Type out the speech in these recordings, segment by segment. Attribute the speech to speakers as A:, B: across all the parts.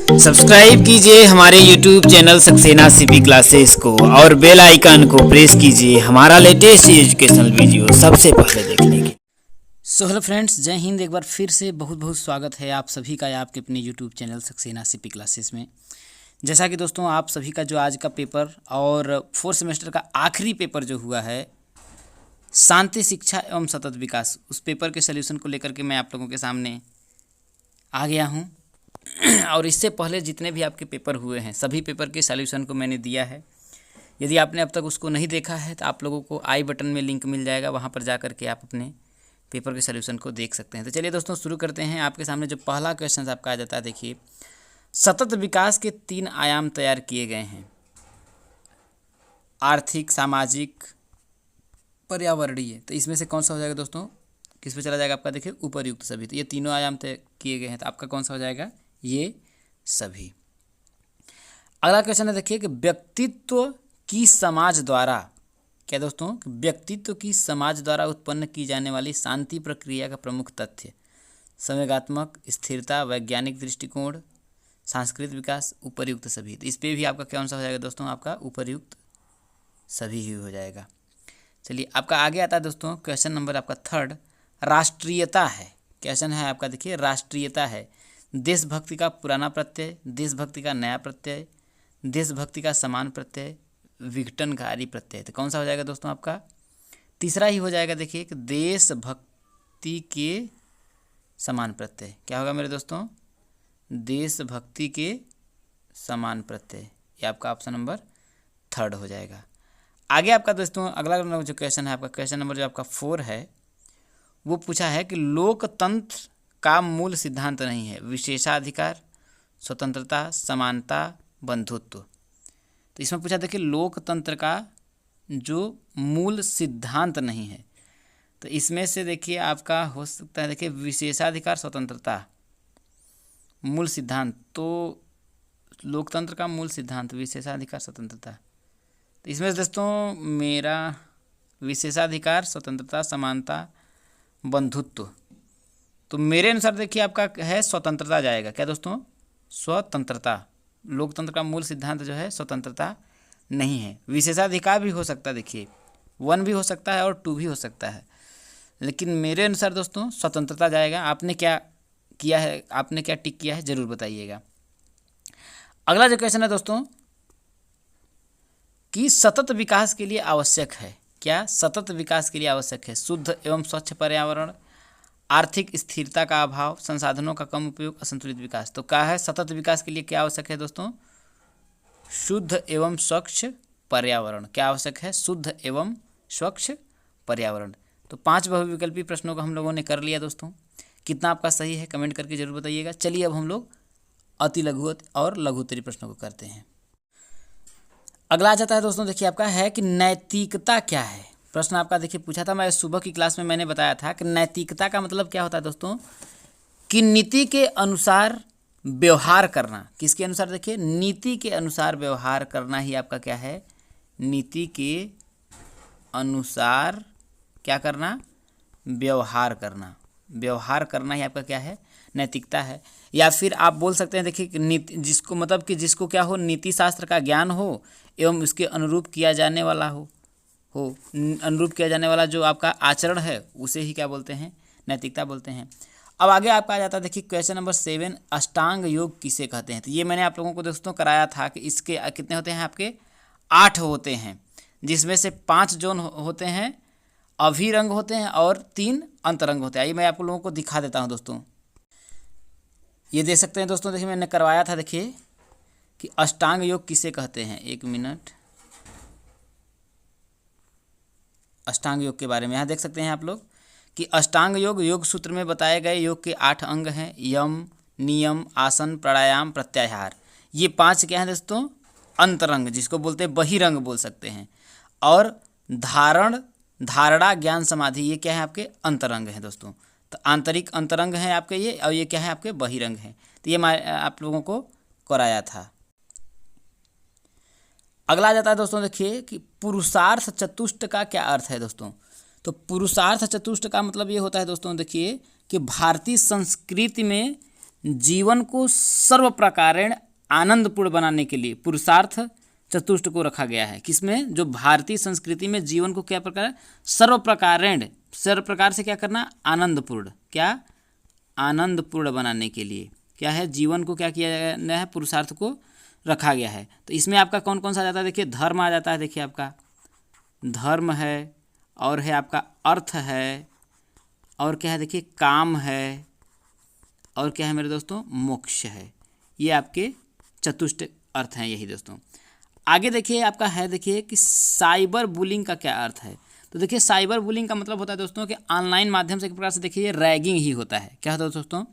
A: Subscribe कीजिए हमारे YouTube channel Saxena CP classes को और बेल आइकन को प्रेस कीजिए हमारा लेटेस्ट एजुकेशनल वीडियो सबसे पहले देखने के। सो हेलो फ्रेंड्स, जय हिंद। एक बार फिर से बहुत बहुत स्वागत है आप सभी का आपके अपने YouTube channel Saxena CP classes में। जैसा कि दोस्तों आप सभी का जो आज का पेपर और 4th सेमेस्टर का आखिरी पेपर जो हुआ है शांति शिक्षा एवं सतत विकास, उस पेपर के सल्यूशन को लेकर के मैं आप लोगों के सामने आ गया हूँ। और इससे पहले जितने भी आपके पेपर हुए हैं सभी पेपर के सॉल्यूशन को मैंने दिया है। यदि आपने अब तक उसको नहीं देखा है तो आप लोगों को आई बटन में लिंक मिल जाएगा, वहाँ पर जा कर के आप अपने पेपर के सॉल्यूशन को देख सकते हैं। तो चलिए दोस्तों शुरू करते हैं। आपके सामने जो पहला क्वेश्चन आपका आ जाता है, देखिए सतत विकास के 3 आयाम तैयार किए गए हैं, आर्थिक, सामाजिक, पर्यावरणीय। तो इसमें से कौन सा हो जाएगा दोस्तों, किस पे चला जाएगा आपका, देखिए उपर्युक्त सभी। तो ये तीनों आयाम तय किए गए हैं, तो आपका कौन सा हो जाएगा, ये सभी। अगला क्वेश्चन है, देखिए कि व्यक्तित्व की समाज द्वारा, क्या दोस्तों, व्यक्तित्व की समाज द्वारा उत्पन्न की जाने वाली शांति प्रक्रिया का प्रमुख तथ्य, संवेगात्मक स्थिरता, वैज्ञानिक दृष्टिकोण, सांस्कृतिक विकास, उपर्युक्त सभी। तो इस पे भी आपका कौन सा हो जाएगा दोस्तों, आपका उपर्युक्त सभी ही हो जाएगा। चलिए आपका आगे आता है दोस्तों क्वेश्चन नंबर आपका 3, राष्ट्रीयता है। क्वेश्चन है आपका, देखिए राष्ट्रीयता है, देशभक्ति का पुराना प्रत्यय, देशभक्ति का नया प्रत्यय, देशभक्ति का समान प्रत्यय, विघटनकारी प्रत्यय। तो कौन सा हो जाएगा दोस्तों, आपका तीसरा ही हो जाएगा। देखिए कि देशभक्ति के समान प्रत्यय, क्या होगा मेरे दोस्तों, देशभक्ति के समान प्रत्यय। ये आपका ऑप्शन नंबर 3 हो जाएगा। आगे आपका दोस्तों अगला जो क्वेश्चन है आपका, क्वेश्चन नंबर जो आपका 4 है, वो पूछा है कि लोकतंत्र का मूल सिद्धांत नहीं है, विशेषाधिकार, स्वतंत्रता, समानता, बंधुत्व। तो इसमें पूछा, देखिए लोकतंत्र का जो मूल सिद्धांत नहीं है, तो इसमें से देखिए आपका हो सकता है, देखिए विशेषाधिकार, स्वतंत्रता, मूल सिद्धांत। तो लोकतंत्र का मूल सिद्धांत विशेषाधिकार, स्वतंत्रता। तो इसमें से दोस्तों मेरा विशेषाधिकार, स्वतंत्रता, समानता, बंधुत्व, तो मेरे अनुसार देखिए आपका है स्वतंत्रता जाएगा। क्या दोस्तों, स्वतंत्रता। लोकतंत्र का मूल सिद्धांत जो है स्वतंत्रता नहीं है। विशेषाधिकार भी हो सकता है, देखिए 1 भी हो सकता है और 2 भी हो सकता है, लेकिन मेरे अनुसार दोस्तों स्वतंत्रता जाएगा। आपने क्या किया है, आपने क्या टिक किया है, जरूर बताइएगा। अगला जो क्वेश्चन है दोस्तों कि सतत विकास के लिए आवश्यक है, क्या सतत विकास के लिए आवश्यक है, शुद्ध एवं स्वच्छ पर्यावरण, आर्थिक स्थिरता का अभाव, संसाधनों का कम उपयोग, असंतुलित विकास। तो क्या है सतत विकास के लिए क्या आवश्यक है दोस्तों, शुद्ध एवं स्वच्छ पर्यावरण। क्या आवश्यक है, शुद्ध एवं स्वच्छ पर्यावरण। तो 5 बहुविकल्पी प्रश्नों को हम लोगों ने कर लिया दोस्तों। कितना आपका सही है कमेंट करके जरूर बताइएगा। चलिए अब हम लोग अति लघु और लघुत्तरी प्रश्नों को करते हैं। अगला आ जाता है दोस्तों, देखिए आपका है कि नैतिकता क्या है। प्रश्न आपका देखिए पूछा था, मैं सुबह की क्लास में मैंने बताया था कि नैतिकता का मतलब क्या होता है दोस्तों, कि नीति के अनुसार व्यवहार करना। किसके अनुसार, देखिए नीति के अनुसार व्यवहार करना ही आपका क्या है, नीति के अनुसार क्या करना, व्यवहार करना। व्यवहार करना ही आपका क्या है, नैतिकता है। या फिर आप बोल सकते हैं, देखिए नीति जिसको मतलब कि जिसको क्या हो, नीति शास्त्र का ज्ञान हो एवं उसके अनुरूप किया जाने वाला हो अनुरूप किया जाने वाला जो आपका आचरण है उसे ही क्या बोलते हैं, नैतिकता बोलते हैं। अब आगे आपका आ जाता है, देखिए क्वेश्चन नंबर 7, अष्टांग योग किसे कहते हैं। तो ये मैंने आप लोगों को दोस्तों कराया था कि इसके कितने होते हैं, आपके 8 होते हैं, जिसमें से 5 जोन होते हैं अभिरंग होते हैं और 3 अंतरंग होते हैं। आइए मैं आप लोगों को दिखा देता हूँ दोस्तों। ये देख सकते हैं दोस्तों, देखिए मैंने करवाया था, देखिए कि अष्टांग योग किसे कहते हैं। 1 मिनट, अष्टांग योग के बारे में यहाँ देख सकते हैं आप लोग कि अष्टांग योग योग सूत्र में बताए गए योग के 8 अंग हैं, यम, नियम, आसन, प्राणायाम, प्रत्याहार। ये 5 क्या हैं दोस्तों, अंतरंग, जिसको बोलते हैं बहिरंग बोल सकते हैं। और धारणा, ज्ञान, समाधि, ये क्या है आपके अंतरंग हैं दोस्तों। तो आंतरिक अंतरंग हैं आपके ये, और ये क्या है आपके बहिरंग हैं। तो ये आप लोगों को कराया था। अगला आ जाता है दोस्तों, देखिए कि पुरुषार्थ चतुष्ट का क्या अर्थ है दोस्तों। तो पुरुषार्थ चतुष्ट का मतलब ये होता है दोस्तों, देखिए कि भारतीय संस्कृति में जीवन को सर्व प्रकारेण आनंदपूर्ण बनाने के लिए पुरुषार्थ चतुष्ट को रखा गया है। किसमें? जो भारतीय संस्कृति में जीवन को क्या प्रकार सर्व प्रकार से क्या करना? आनंदपूर्ण। क्या? आनंदपूर्ण बनाने के लिए क्या है? जीवन को क्या किया गया है? पुरुषार्थ को रखा गया है। तो इसमें आपका कौन कौन सा आ जाता है? देखिए धर्म आ जाता है, देखिए आपका धर्म है, और है आपका अर्थ है, और क्या है? देखिए काम है, और क्या है मेरे दोस्तों? मोक्ष है। ये आपके चतुष्ट अर्थ हैं यही दोस्तों। आगे देखिए आपका है, देखिए कि साइबर बुलिंग का क्या अर्थ है। तो देखिए साइबर बुलिंग का मतलब होता है दोस्तों कि ऑनलाइन माध्यम से एक प्रकार से देखिए ये रैगिंग ही होता है। क्या होता है दोस्तों?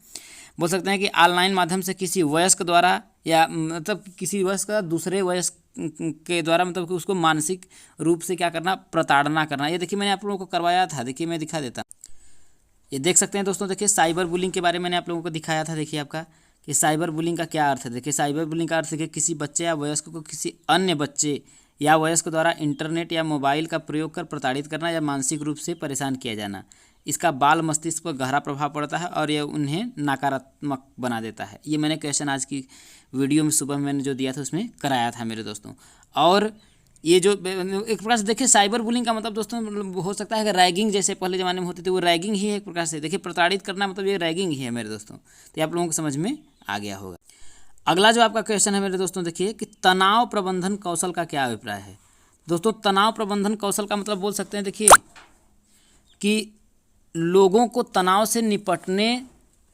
A: बोल सकते हैं कि ऑनलाइन माध्यम से किसी वयस्क द्वारा या मतलब किसी वयस्क का दूसरे वयस्क के द्वारा मतलब कि उसको मानसिक रूप से क्या करना? प्रताड़ना करना। ये देखिए मैंने आप लोगों को करवाया था, देखिए मैं दिखा देता। ये देख सकते हैं दोस्तों, देखिए साइबर बुलिंग के बारे में मैंने आप लोगों को दिखाया था। देखिए आपका कि साइबर बुलिंग का क्या अर्थ है। देखिए साइबर बुलिंग का अर्थ देखिए किसी बच्चे या वयस्क को किसी अन्य बच्चे या वयस्क द्वारा इंटरनेट या मोबाइल का प्रयोग कर प्रताड़ित करना या मानसिक रूप से परेशान किया जाना। इसका बाल मस्तिष्क पर गहरा प्रभाव पड़ता है और यह उन्हें नकारात्मक बना देता है। ये मैंने क्वेश्चन आज की वीडियो में सुबह मैंने जो दिया था उसमें कराया था मेरे दोस्तों। और ये जो एक प्रकार से देखिए साइबर बुलिंग का मतलब दोस्तों हो सकता है कि रैगिंग जैसे पहले ज़माने में होती थी, वो रैगिंग ही है एक प्रकार से। देखिए प्रताड़ित करना मतलब ये रैगिंग ही है मेरे दोस्तों। तो ये आप लोगों को समझ में आ गया होगा। अगला जो आपका क्वेश्चन है मेरे दोस्तों, देखिए कि तनाव प्रबंधन कौशल का क्या अभिप्राय है। दोस्तों तनाव प्रबंधन कौशल का मतलब बोल सकते हैं देखिए कि लोगों को तनाव से निपटने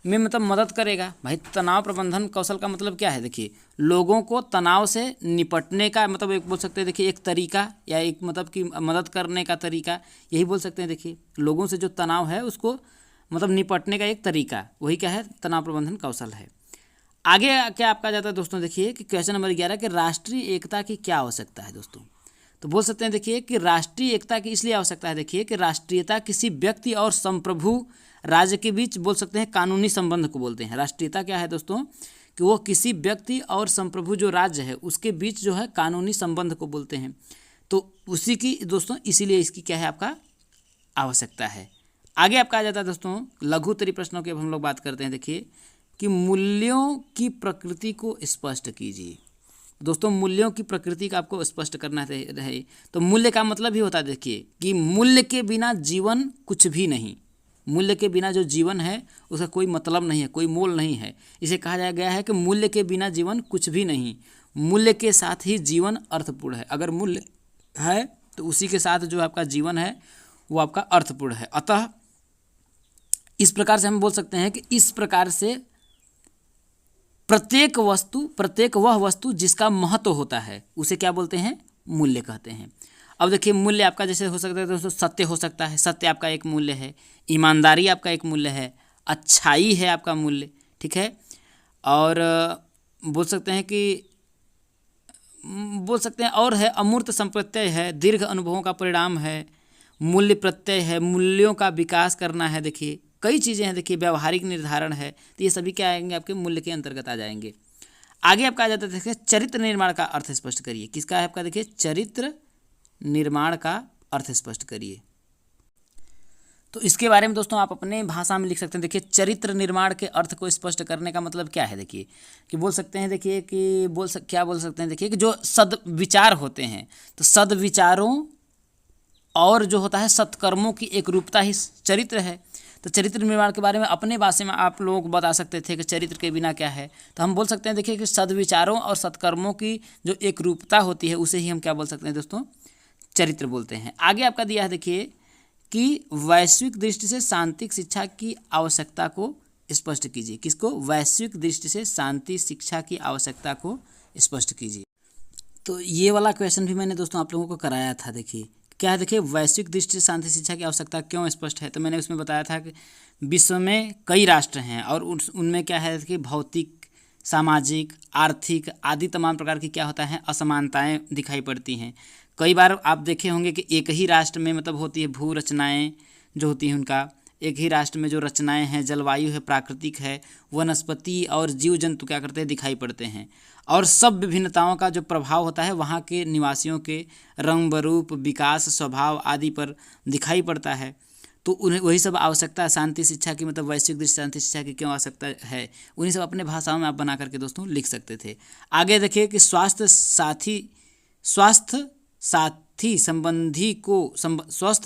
A: में मतलब मदद करेगा। भाई तनाव प्रबंधन कौशल का मतलब क्या है? देखिए लोगों को तनाव से निपटने का मतलब एक बोल सकते हैं देखिए एक तरीका या एक मतलब कि मदद करने का तरीका, यही बोल सकते हैं। देखिए लोगों से जो तनाव है उसको मतलब निपटने का एक तरीका, वही क्या है? तनाव प्रबंधन कौशल है। आगे क्या आपका जाता है दोस्तों, देखिए कि क्वेश्चन नंबर 11 कि राष्ट्रीय एकता की क्या आवश्यकता है दोस्तों। तो बोल सकते हैं देखिए कि राष्ट्रीय एकता की इसलिए आवश्यकता है देखिए कि राष्ट्रीयता किसी व्यक्ति और संप्रभु राज्य के बीच बोल सकते हैं कानूनी संबंध को बोलते हैं। राष्ट्रीयता क्या है दोस्तों? कि वो किसी व्यक्ति और संप्रभु जो राज्य है उसके बीच जो है कानूनी संबंध को बोलते हैं। तो उसी की दोस्तों इसीलिए इसकी क्या है आपका आवश्यकता है। आगे आपका आ जाता है दोस्तों लघु उत्तरीय प्रश्नों की अब हम लोग बात करते हैं। देखिए कि मूल्यों की प्रकृति को स्पष्ट कीजिए। दोस्तों मूल्यों की प्रकृति का आपको स्पष्ट करना रहे तो मूल्य का मतलब ही होता है देखिए कि मूल्य के बिना जीवन कुछ भी नहीं। मूल्य के बिना जो जीवन है उसका कोई मतलब नहीं है, कोई मोल नहीं है। इसे कहा गया है कि मूल्य के बिना जीवन कुछ भी नहीं, मूल्य के साथ ही जीवन अर्थपूर्ण है। अगर मूल्य है तो उसी के साथ जो आपका जीवन है वो आपका अर्थपूर्ण है। अतः इस प्रकार से हम बोल सकते हैं कि इस प्रकार से प्रत्येक वह वस्तु जिसका महत्व होता है उसे क्या बोलते हैं? मूल्य कहते हैं। अब देखिए मूल्य आपका जैसे हो सकता है दोस्तों सत्य हो सकता है, सत्य आपका एक मूल्य है। ईमानदारी आपका एक मूल्य है। अच्छाई है आपका मूल्य, ठीक है। और बोल सकते हैं और है अमूर्त संप्रत्यय है, दीर्घ अनुभवों का परिणाम है, मूल्य प्रत्यय है, मूल्यों का विकास करना है। देखिए कई चीज़ें हैं, देखिए व्यावहारिक निर्धारण है। तो ये सभी क्या आएंगे? आपके मूल्य के अंतर्गत आ जाएंगे। आगे आपका आ जाता है देखिए चरित्र निर्माण का अर्थ स्पष्ट करिए। किसका है आपका? देखिए चरित्र निर्माण का अर्थ स्पष्ट करिए। तो इसके बारे में दोस्तों आप अपने भाषा में लिख सकते हैं। देखिए चरित्र निर्माण के अर्थ को स्पष्ट करने का मतलब क्या है? देखिए कि बोल सकते हैं देखिए कि क्या बोल सकते हैं देखिए कि जो सद्विचार होते हैं तो सद्विचारों और जो होता है सत्कर्मों की एक रूपता ही चरित्र है। तो चरित्र निर्माण के बारे में अपने भाषा में आप लोग बता सकते थे कि चरित्र के बिना क्या है। तो हम बोल सकते हैं देखिए कि सद्विचारों और सत्कर्मों की जो एक रूपता होती है उसे ही हम क्या बोल सकते हैं दोस्तों? चरित्र बोलते हैं। आगे आपका दिया है देखिए कि वैश्विक दृष्टि से शांति शिक्षा की आवश्यकता को स्पष्ट कीजिए। किसको? वैश्विक दृष्टि से शांति शिक्षा की आवश्यकता को स्पष्ट कीजिए। तो ये वाला क्वेश्चन भी मैंने दोस्तों आप लोगों को कराया था। देखिए क्या है? देखिए वैश्विक दृष्टि से शांति शिक्षा की आवश्यकता क्यों स्पष्ट है। तो मैंने उसमें बताया था कि विश्व में कई राष्ट्र हैं और उनमें क्या है कि भौतिक, सामाजिक, आर्थिक आदि तमाम प्रकार की क्या होता है असमानताएं दिखाई पड़ती हैं। कई बार आप देखे होंगे कि एक ही राष्ट्र में मतलब होती है भू रचनाएँ जो होती हैं उनका, एक ही राष्ट्र में जो रचनाएं हैं, जलवायु है, प्राकृतिक है, वनस्पति और जीव जंतु क्या करते हैं? दिखाई पड़ते हैं। और सब विभिन्नताओं का जो प्रभाव होता है वहाँ के निवासियों के रंग बरूप, विकास, स्वभाव आदि पर दिखाई पड़ता है। तो उन्हें वही सब आवश्यकता शांति शिक्षा की, मतलब वैश्विक दृष्टि शांति शिक्षा की क्यों आवश्यकता है, उन्हीं सब अपने भाषाओं में आप बना करके दोस्तों लिख सकते थे। आगे देखिए कि स्वास्थ्य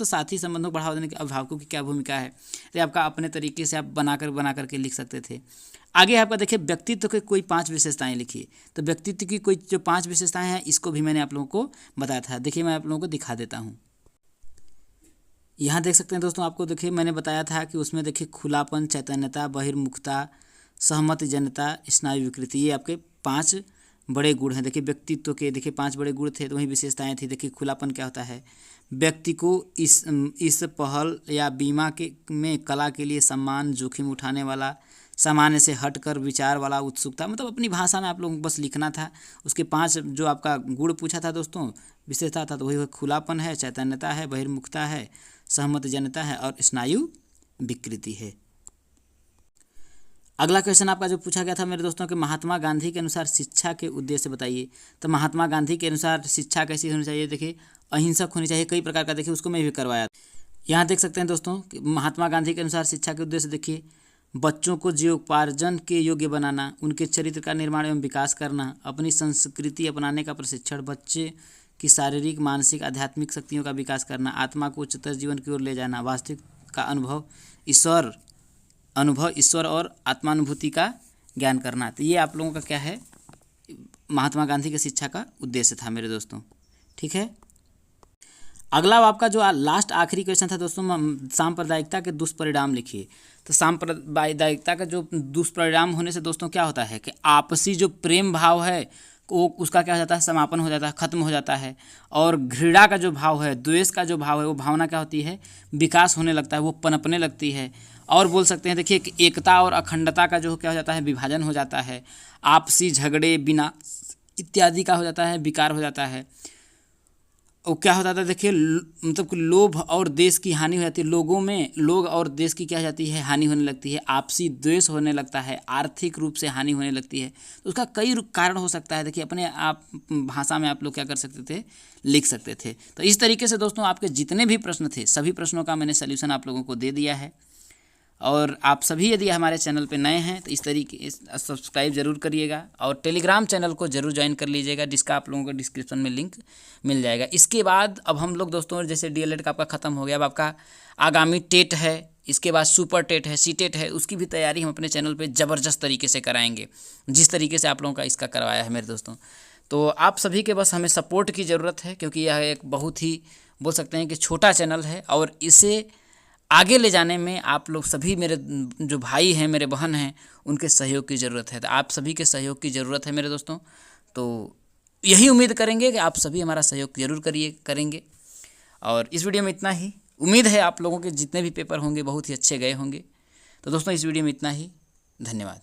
A: साथी संबंधों को बढ़ावा देने के अभिभावकों की क्या भूमिका है, तो आपका अपने तरीके से आप बना करके लिख सकते थे। आगे आपका देखिए व्यक्तित्व के कोई 5 विशेषताएं लिखिए। तो व्यक्तित्व की कोई जो 5 विशेषताएं हैं इसको भी मैंने आप लोगों को बताया था। देखिए मैं आप लोगों को दिखा देता हूँ। यहाँ देख सकते हैं दोस्तों, आपको देखिए मैंने बताया था कि उसमें देखिए खुलापन, चैतन्यता, बहिर्मुखता, सहमति जनता, स्नायु विकृति, ये आपके 5 बड़े गुण हैं। देखिए व्यक्तित्व के देखिए 5 बड़े गुण थे, तो वही विशेषताएं थी। देखिए खुलापन क्या होता है, व्यक्ति को इस पहल या बीमा के में कला के लिए सम्मान, जोखिम उठाने वाला, सामान्य से हटकर विचार वाला, उत्सुकता, मतलब अपनी भाषा में आप लोगों को बस लिखना था। उसके 5 जो आपका गुण पूछा था दोस्तों, विशेषता था, तो वही खुलापन है, चैतन्यता है, बहिर्मुखता है, सहमति जनता है और स्नायु विकृति है। अगला क्वेश्चन आपका जो पूछा गया था मेरे दोस्तों कि महात्मा गांधी के अनुसार शिक्षा के उद्देश्य बताइए। तो महात्मा गांधी के अनुसार शिक्षा कैसी होनी चाहिए, देखिए अहिंसक होनी चाहिए, कई प्रकार का, देखिए उसको मैं भी करवाया। यहाँ देख सकते हैं दोस्तों कि महात्मा गांधी के अनुसार शिक्षा के उद्देश्य देखिए, बच्चों को जीवोपार्जन के योग्य बनाना, उनके चरित्र का निर्माण एवं विकास करना, अपनी संस्कृति अपनाने का प्रशिक्षण, बच्चे की शारीरिक, मानसिक, आध्यात्मिक शक्तियों का विकास करना, आत्मा को उच्चतर जीवन की ओर ले जाना, वास्तविक का अनुभव, ईश्वर और आत्मानुभूति का ज्ञान करना। तो ये आप लोगों का क्या है, महात्मा गांधी की शिक्षा का उद्देश्य था मेरे दोस्तों। ठीक है, अगला आपका जो लास्ट आखिरी क्वेश्चन था दोस्तों, सांप्रदायिकता के दुष्परिणाम लिखिए। तो सांप्रदायिकता का जो दुष्परिणाम होने से दोस्तों क्या होता है कि आपसी जो प्रेम भाव है वो उसका क्या हो जाता है, समापन हो जाता है, खत्म हो जाता है। और घृणा का जो भाव है, द्वेष का जो भाव है, वो भावना क्या होती है, विकास होने लगता है, वो पनपने लगती है। और बोल सकते हैं देखिए कि एकता और अखंडता का जो क्या हो जाता है, विभाजन हो जाता है। आपसी झगड़े, बिना इत्यादि का हो जाता है, विकार हो जाता है। और क्या होता था देखिए, मतलब कि लोभ और देश की हानि हो जाती है। लोगों में लोग और देश की क्या हो जाती है, हानि होने लगती है। आपसी द्वेष होने लगता है, आर्थिक रूप से हानि होने लगती है। तो उसका कई कारण हो सकता है। देखिए अपने आप भाषा में आप लोग क्या कर सकते थे, लिख सकते थे। तो इस तरीके से दोस्तों आपके जितने भी प्रश्न थे, सभी प्रश्नों का मैंने सल्यूशन आप लोगों को दे दिया है। और आप सभी यदि हमारे चैनल पे नए हैं तो इस तरीके सब्सक्राइब जरूर करिएगा और टेलीग्राम चैनल को जरूर ज्वाइन कर लीजिएगा, जिसका आप लोगों को डिस्क्रिप्शन में लिंक मिल जाएगा। इसके बाद अब हम लोग दोस्तों, जैसे डीएलएड का आपका ख़त्म हो गया, अब आपका आगामी टेट है, इसके बाद सुपर टेट है, सीटेट है, उसकी भी तैयारी हम अपने चैनल पर ज़बरदस्त तरीके से कराएँगे, जिस तरीके से आप लोगों का इसका करवाया है मेरे दोस्तों। तो आप सभी के बस हमें सपोर्ट की ज़रूरत है, क्योंकि यह एक बहुत ही बोल सकते हैं कि छोटा चैनल है और इसे आगे ले जाने में आप लोग सभी, मेरे जो भाई हैं, मेरे बहन हैं, उनके सहयोग की ज़रूरत है। तो आप सभी के सहयोग की ज़रूरत है मेरे दोस्तों। तो यही उम्मीद करेंगे कि आप सभी हमारा सहयोग जरूर करेंगे। और इस वीडियो में इतना ही। उम्मीद है आप लोगों के जितने भी पेपर होंगे बहुत ही अच्छे गए होंगे। तो दोस्तों इस वीडियो में इतना ही। धन्यवाद।